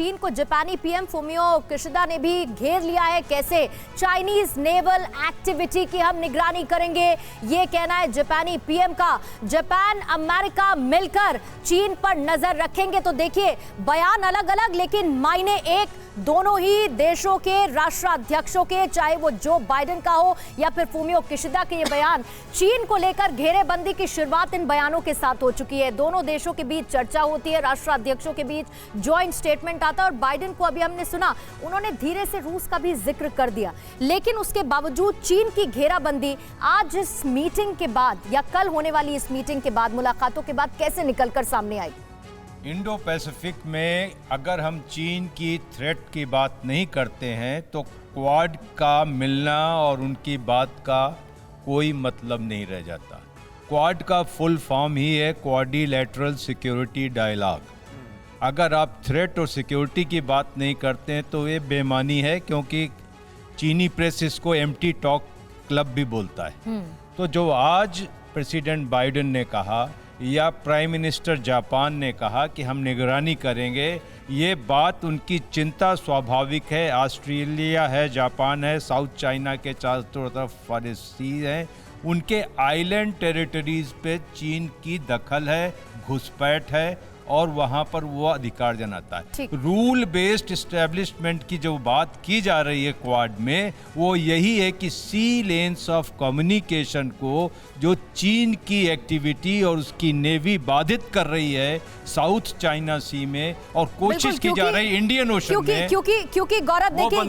चीन को जापानी पीएम फुमियो किशिदा ने भी घेर लिया है। कैसे? चाइनीज नेवल एक्टिविटी की हम निगरानी करेंगे, ये कहना है जापानी पीएम का। जापान अमेरिका मिलकर चीन पर नजर रखेंगे। तो देखिए, बयान अलग अलग लेकिन मायने एक, दोनों ही देशों के राष्ट्राध्यक्षों के, चाहे वो जो बाइडेन का हो या फिर फुमियो किशिदा के। ये बयान चीन को लेकर घेरेबंदी की शुरुआत इन बयानों के साथ हो चुकी है। दोनों देशों के बीच चर्चा होती है, राष्ट्राध्यक्षों के बीच जॉइंट स्टेटमेंट आता है और बाइडेन को अभी हमने सुना, उन्होंने धीरे से रूस का भी जिक्र कर दिया। लेकिन उसके बावजूद चीन की घेराबंदी आज इस मीटिंग के बाद या कल होने वाली इस मीटिंग के बाद, मुलाकातों के बाद कैसे निकलकर सामने आएगी? इंडो पैसिफिक में अगर हम चीन की थ्रेट की बात नहीं करते हैं तो क्वाड का मिलना और उनकी बात का कोई मतलब नहीं रह जाता। क्वाड का फुल फॉर्म ही है क्वाड्रिलैटरल सिक्योरिटी डायलॉग। अगर आप थ्रेट और सिक्योरिटी की बात नहीं करते हैं तो ये बेमानी है, क्योंकि चीनी प्रेस इसको एम्प्टी टॉक क्लब भी बोलता है। तो जो आज प्रेसिडेंट बाइडेन ने कहा या प्राइम मिनिस्टर जापान ने कहा कि हम निगरानी करेंगे, ये बात उनकी चिंता स्वाभाविक है। ऑस्ट्रेलिया है, जापान है, साउथ चाइना के चारों तरफ फॉरेस्ट सीज हैं, उनके आइलैंड टेरिटरीज पे चीन की दखल है, घुसपैठ है और वहाँ पर वो अधिकार जनाता है। रूल बेस्ड एस्टेब्लिशमेंट की जो बात की जा रही है क्वाड में, वो यही है कि सी लेन्स ऑफ कम्युनिकेशन को जो चीन की एक्टिविटी और उसकी नेवी बाधित कर रही है साउथ चाइना सी में, और कोशिश की जा रही है इंडियन ओशन में, क्योंकि गौरव देखिए,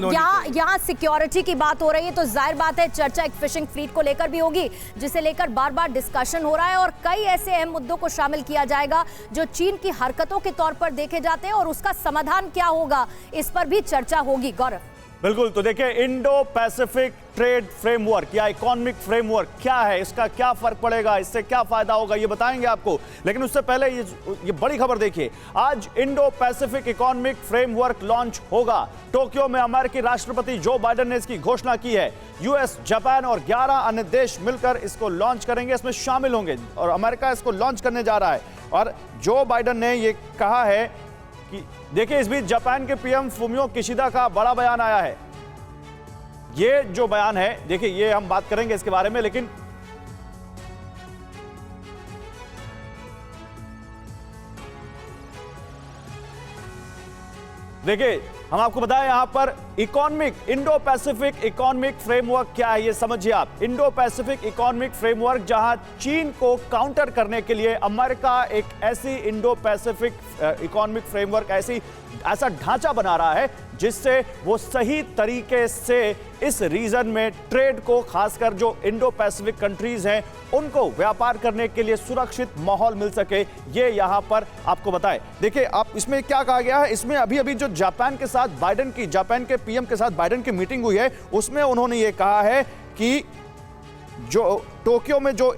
यहाँ सिक्योरिटी की बात हो रही है तो जाहिर बात है चर्चा एक फिशिंग फ्लीट को लेकर भी होगी, जिसे लेकर बार बार डिस्कशन हो रहा है और कई ऐसे अहम मुद्दों को शामिल किया जाएगा जो चीन की हरकतों के तौर पर देखे जाते हैं और उसका समाधान क्या होगा, इस पर भी चर्चा होगी। गौरव बिल्कुल, तो देखिए, इंडो पैसिफिक ट्रेड फ्रेमवर्क या इकोनॉमिक फ्रेमवर्क क्या है, इसका क्या फर्क पड़ेगा, इससे क्या फायदा होगा, ये बताएंगे आपको। लेकिन उससे पहले ये बड़ी खबर देखिए, आज Indo Pacific economic framework launch होगा। टोक्यो में अमेरिकी राष्ट्रपति जो बाइडेन ने इसकी घोषणा की है। यूएस, जापान और 11 अन्य देश मिलकर इसको लॉन्च करेंगे, इसमें शामिल होंगे और अमेरिका इसको लॉन्च करने जा रहा है। और जो बाइडेन ने ये कहा है कि देखिए, इस बीच जापान के पीएम फुमियो किशिदा का बड़ा बयान आया है। ये जो बयान है, देखिए, ये हम बात करेंगे इसके बारे में, लेकिन देखिए, हम आपको बताएं यहां पर इंडो पैसिफिक इकोनॉमिक फ्रेमवर्क क्या है, ये समझिए आप। इंडो पैसिफिक इकोनॉमिक फ्रेमवर्क, जहां चीन को काउंटर करने के लिए अमेरिका एक ऐसी इंडो पैसिफिक इकोनॉमिक फ्रेमवर्क ऐसा ढांचा बना रहा है जिससे वो सही तरीके से इस रीजन में ट्रेड को, खासकर जो इंडो पैसिफिक कंट्रीज हैं, उनको व्यापार करने के लिए सुरक्षित माहौल मिल सके, ये यहां पर आपको बताएं। देखिए, आप इसमें क्या कहा गया है, इसमें अभी जो जापान के पीएम के साथ बाइडेन की मीटिंग हुई है, उसमें उन्होंने ये कहा है कि जो टोक्यो में जो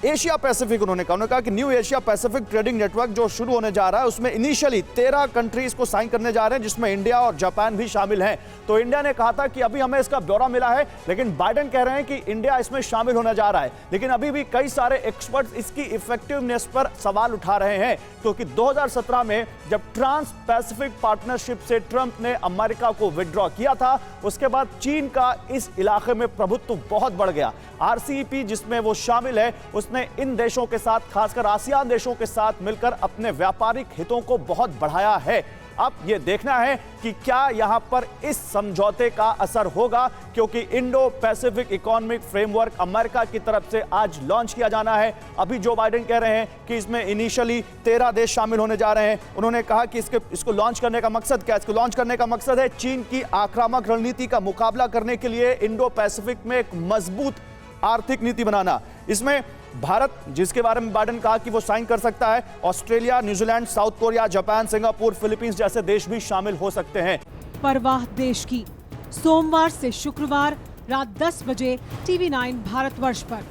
एशिया पैसिफिक, उन्होंने कहा कि new Asia Pacific trading network जो शुरू होने जा रहा है, उसमें इनिशियली 13 कंट्रीज को साइन करने जा रहे हैं, जिसमें इंडिया और जापान भी शामिल हैं। तो इंडिया ने कहा था कि अभी हमें इसका ब्यौरा मिला है, लेकिन बाइडेन कह रहे हैं कि इंडिया इसमें शामिल होने जा रहा है। लेकिन अभी भी कई सारे एक्सपर्ट्स इसकी इफेक्टिवनेस पर सवाल उठा रहे हैं, क्योंकि 2017 में जब ट्रांस पैसिफिक पार्टनरशिप से ट्रंप ने अमेरिका को विड्रॉ किया था, उसके बाद चीन का इस इलाके में प्रभुत्व बहुत बढ़ गया। आरसीईपी, जिसमें वो शामिल है, उसने इन देशों के साथ, खासकर आसियान देशों के साथ मिलकर अपने व्यापारिक हितों को बहुत बढ़ाया है। अब यह देखना है कि क्या यहां पर इस समझौते का असर होगा, क्योंकि Indo Pacific economic framework America की तरफ से आज लॉन्च किया जाना है। अभी जो बाइडेन कह रहे हैं कि इसमें इनिशियली 13 देश शामिल होने जा रहे हैं। उन्होंने कहा कि इसको लॉन्च करने का मकसद क्या है? इसको लॉन्च करने का मकसद है चीन की आक्रामक रणनीति का मुकाबला करने के लिए इंडो पैसिफिक में एक मजबूत आर्थिक नीति बनाना। इसमें भारत, जिसके बारे में बाइडेन कहा कि वो साइन कर सकता है, Australia, New Zealand, south Korea, Japan, Singapore, Philippines जैसे देश भी शामिल हो सकते हैं। परवाह देश की, सोमवार से शुक्रवार रात 10 बजे TV9 भारतवर्ष पर।